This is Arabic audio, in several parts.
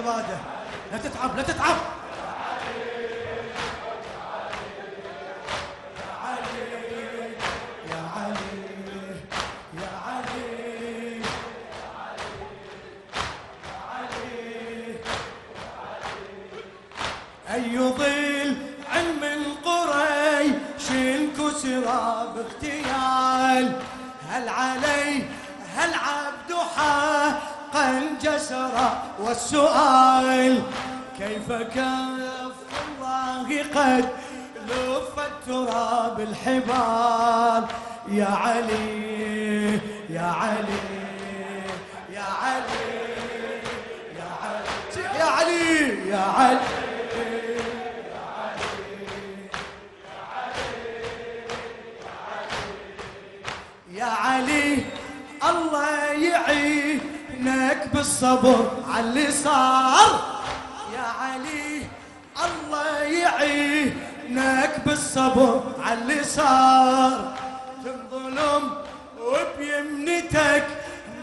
عباده. لا تتعب لا تتعب. أي ظل علم القريش انكسر باغتيال، هل علي هل عبد حقا جسر؟ والسؤال كيف كف الله قد لف التراب الحبال؟ يا علي يا علي يا علي يا علي يا علي يا علي يا علي، الله يعينك بالصبر على اللي صار. يا علي الله يعينك بالصبر على اللي صار. تنظلم وبيمنتك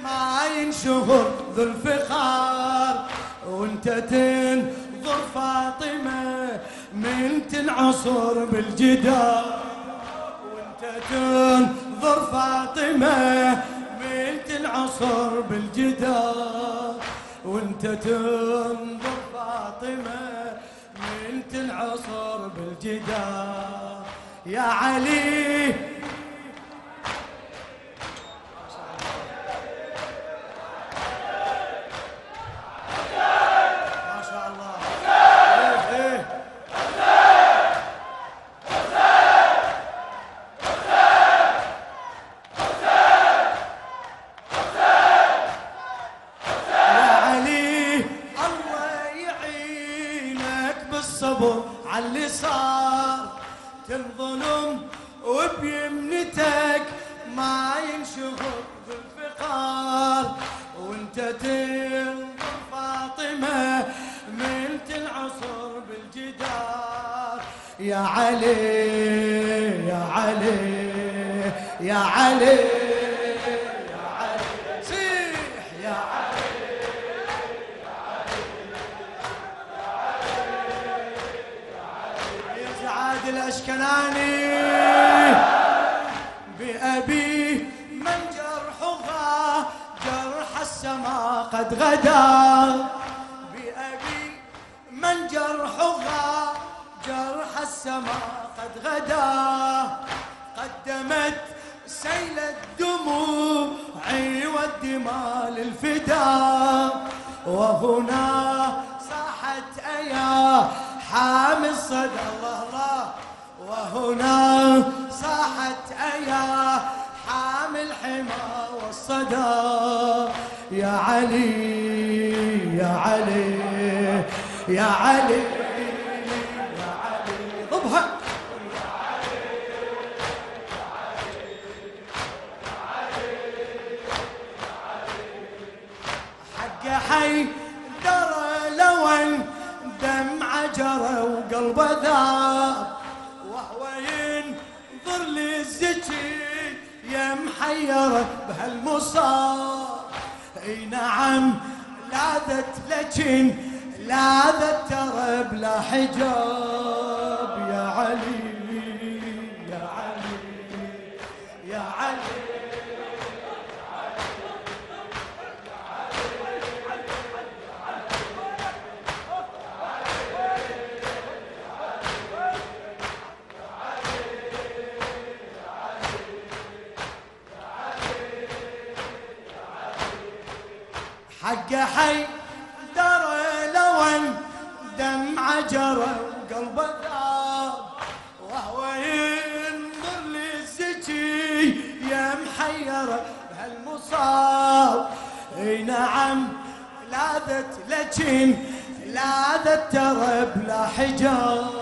ما ينشهر ذو الفخار، وانت تنظر فاطمة من تنعصر بالجدار. وانت تنظر فاطمة من تنعصر بالجدار. وانت تنظر فاطمة من تنعصر بالجدار. يا علي على اللي صار. تنظلم وبيمنتك ما ينشغل بالفقار. وانت تنظر فاطمة من تنعصر بالجدار. يا علي يا علي يا علي يا علي صيح يا علي الأشكناني. بأبي من جرحها جرح السماء قد غدا. بأبي من جرحها جرح السماء قد غدا. قدمت سيل الدموع والدماء للفداء. وهنا صاحت أيا حامي الصدى الله الله. وهنا صاحت أيا حامي الحمى والصدى. يا علي يا علي يا علي يا علي ضبها. حق حي درى لون دمعة جرى وقلبه ذاب. وهو ينظر للزكي يا محيرة بهالمصاب. اي نعم لاذت لكن لاذت ترى بلا حجاب. يا علي يا علي يا علي حق حي درى لون دمعة جرى وقلبه ذاب. وهو ينظر للزكي يا محيرة بهالمصاب. اي نعم لاذت لكن لاذت ترى بلا حجاب.